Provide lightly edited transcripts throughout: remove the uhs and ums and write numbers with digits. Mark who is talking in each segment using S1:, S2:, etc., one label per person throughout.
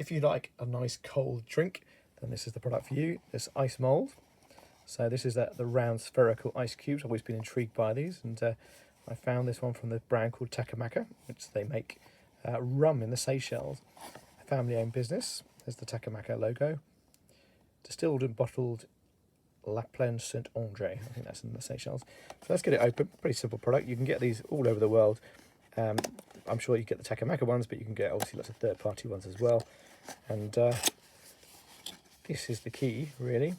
S1: if you like a nice cold drink, then this is the product for you. This ice mold. So this is the round spherical ice cubes. I've always been intrigued by these, and I found this one from the brand called Takamaka, which they make rum in the Seychelles. A family-owned business. There's the Takamaka logo. Distilled and bottled La Plaine Saint-Andre. I think that's in the Seychelles. So let's get it open. Pretty simple product. You can get these all over the world. I'm sure you get the Takamaka ones, but you can get obviously lots of third-party ones as well. And this is the key, really,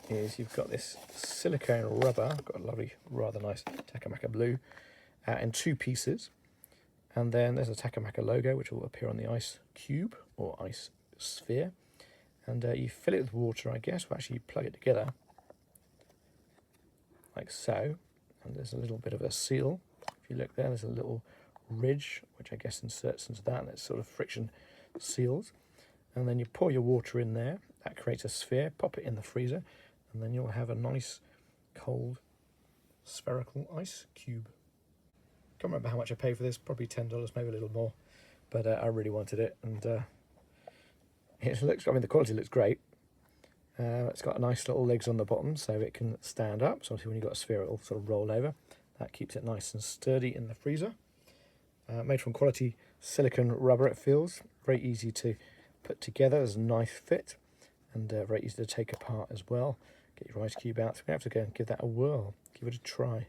S1: is you've got this silicone rubber. Got a lovely, rather nice Takamaka blue in 2 pieces. And then there's a Takamaka logo, which will appear on the ice cube or ice sphere. And you fill it with water, I guess. Well, actually, you plug it together like so. And there's a little bit of a seal. If you look there, there's a little ridge, which I guess inserts into that, and it's sort of friction seals. And then you pour your water in there. That creates a sphere. Pop it in the freezer, and then you'll have a nice, cold, spherical ice cube. Can't remember how much I paid for this. Probably $10, maybe a little more. But I really wanted it, and it looks. I mean, the quality looks great. It's got nice little legs on the bottom, so it can stand up. So obviously, when you've got a sphere, it'll sort of roll over. That keeps it nice and sturdy in the freezer. Made from quality silicone rubber, it feels. Very easy to put together. There's a nice fit, and very easy to take apart as well. Get your ice cube out. So we're going to have to go and give that a whirl. Give it a try.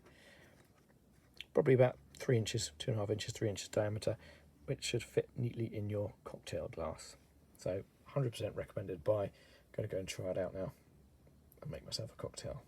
S1: Probably about 3 inches, 2.5 inches, 3 inches diameter, which should fit neatly in your cocktail glass. So 100% recommended buy. I'm going to go and try it out now and make myself a cocktail.